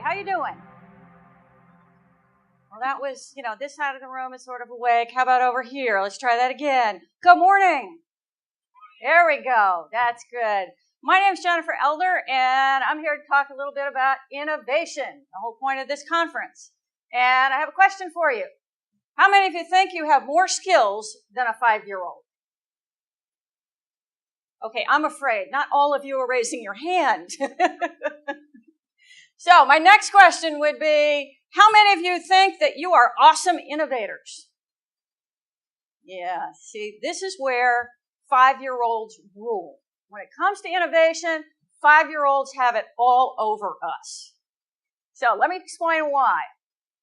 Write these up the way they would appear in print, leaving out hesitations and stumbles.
How you doing? Well, that was, this side of the room is sort of awake. How about over here? Let's try that again. Good morning. There we go. That's good. My name is Jennifer Elder, and I'm here to talk a little bit about innovation, the whole point of this conference. And I have a question for you. How many of you think you have more skills than a 5-year-old? Okay, I'm afraid not all of you are raising your hand. So my next question would be, how many of you think that you are awesome innovators? Yeah, see, this is where 5-year-olds rule. When it comes to innovation, 5-year-olds have it all over us. So let me explain why.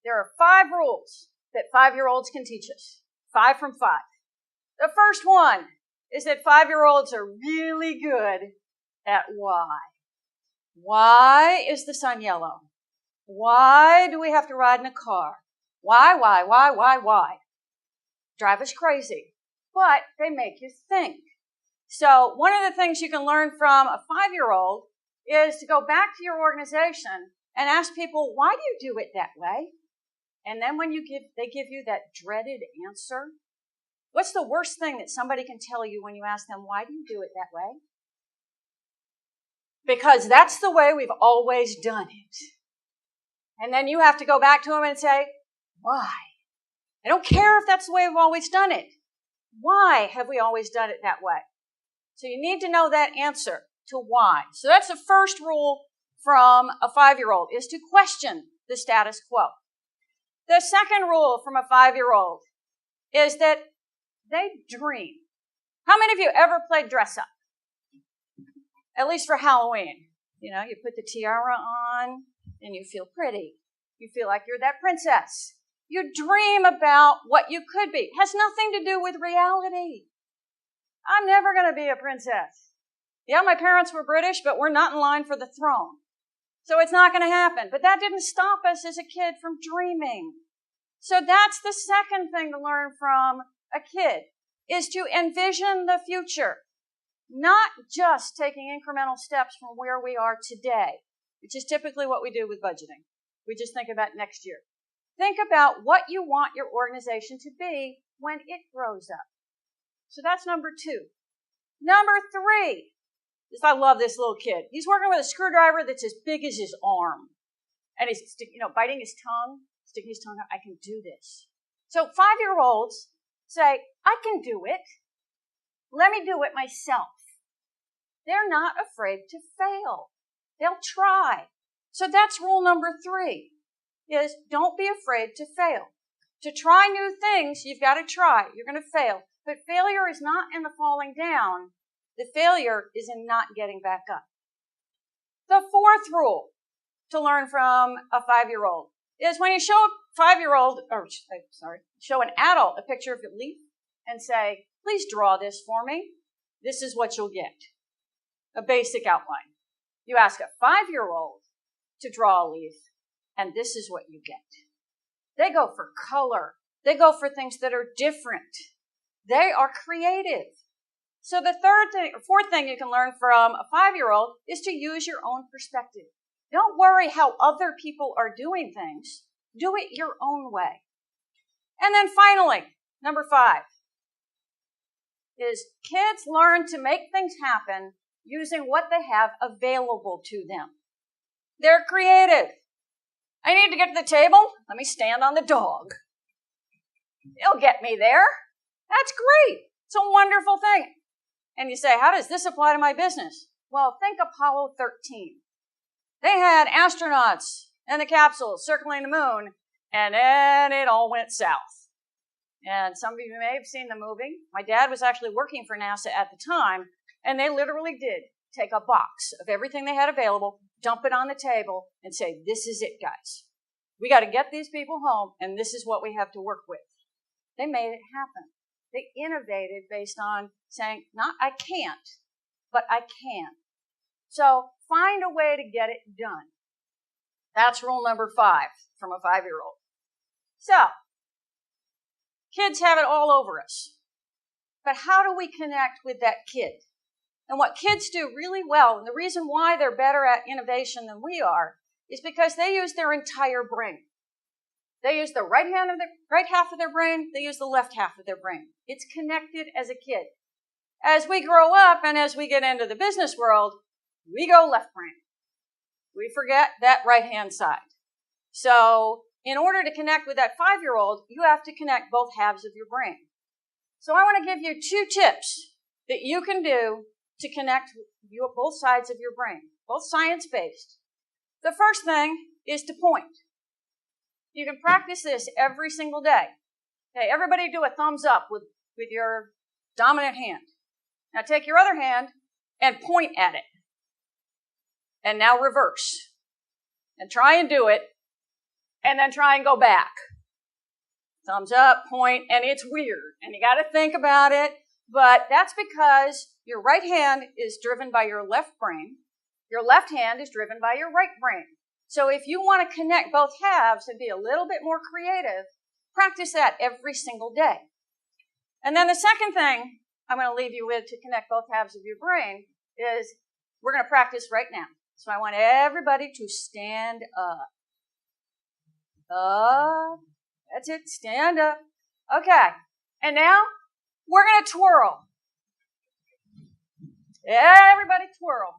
There are 5 rules that 5-year-olds can teach us. 5 from 5. The first one is that 5-year-olds are really good at why. Why is the sun yellow? Why do we have to ride in a car? Why? Drive us crazy. But they make you think. So one of the things you can learn from a 5-year-old is to go back to your organization and ask people, why do you do it that way? And then when they give you that dreaded answer, what's the worst thing that somebody can tell you when you ask them, why do you do it that way? Because that's the way we've always done it. And then you have to go back to them and say, why? I don't care if that's the way we've always done it. Why have we always done it that way? So you need to know that answer to why. So that's the first rule from a 5-year-old, is to question the status quo. The second rule from a 5-year-old is that they dream. How many of you ever played dress up? At least for Halloween. You put the tiara on and you feel pretty. You feel like you're that princess. You dream about what you could be. It has nothing to do with reality. I'm never going to be a princess. Yeah, my parents were British, but we're not in line for the throne. So it's not going to happen. But that didn't stop us as a kid from dreaming. So that's the second thing to learn from a kid, is to envision the future. Not just taking incremental steps from where we are today, which is typically what we do with budgeting. We just think about next year. Think about what you want your organization to be when it grows up. So that's number 2. Number 3. I love this little kid. He's working with a screwdriver that's as big as his arm. And he's, biting his tongue, sticking his tongue out. I can do this. So 5-year-olds say, I can do it. Let me do it myself. They're not afraid to fail. They'll try. So that's rule number 3, is don't be afraid to fail. To try new things, you've got to try. You're going to fail. But failure is not in the falling down. The failure is in not getting back up. The 4th rule to learn from a 5-year-old is when you show a 5-year-old, show an adult a picture of a leaf and say, please draw this for me. This is what you'll get. A basic outline. You ask a 5-year-old to draw a leaf, and this is what you get. They go for color. They go for things that are different. They are creative. So the 4th thing you can learn from a 5-year-old is to use your own perspective. Don't worry how other people are doing things. Do it your own way. And then finally, number 5 is kids learn to make things happen using what they have available to them. They're creative. I need to get to the table. Let me stand on the dog. It'll get me there. That's great. It's a wonderful thing. And you say, how does this apply to my business? Well, think Apollo 13. They had astronauts and the capsule circling the moon, and then it all went south. And some of you may have seen the movie. My dad was actually working for NASA at the time, and they literally did take a box of everything they had available, dump it on the table, and say, this is it, guys. We got to get these people home, and this is what we have to work with. They made it happen. They innovated based on saying, not I can't, but I can. So find a way to get it done. That's rule number 5 from a 5-year-old. So, kids have it all over us. But how do we connect with that kid? And what kids do really well, and the reason why they're better at innovation than we are, is because they use their entire brain. They use the right half of their brain, they use the left half of their brain. It's connected as a kid. As we grow up and as we get into the business world, we go left brain. We forget that right-hand side. So in order to connect with that 5-year-old, you have to connect both halves of your brain. So I want to give you 2 tips that you can do to connect both sides of your brain, both science-based. The first thing is to point. You can practice this every single day. Okay, everybody do a thumbs up with your dominant hand. Now take your other hand and point at it. And now reverse. And try and do it. And then try and go back. Thumbs up, point, and it's weird. And you got to think about it. But that's because your right hand is driven by your left brain. Your left hand is driven by your right brain. So if you want to connect both halves and be a little bit more creative, practice that every single day. And then the second thing I'm going to leave you with to connect both halves of your brain is we're going to practice right now. So I want everybody to stand up. That's it. Stand up. Okay. And now we're going to twirl. Everybody twirl.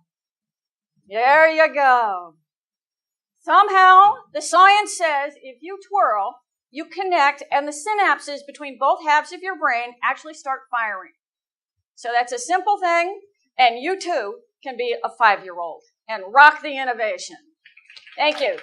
There you go. Somehow, the science says if you twirl, you connect, and the synapses between both halves of your brain actually start firing. So that's a simple thing, and you too can be a 5-year-old and rock the innovation. Thank you.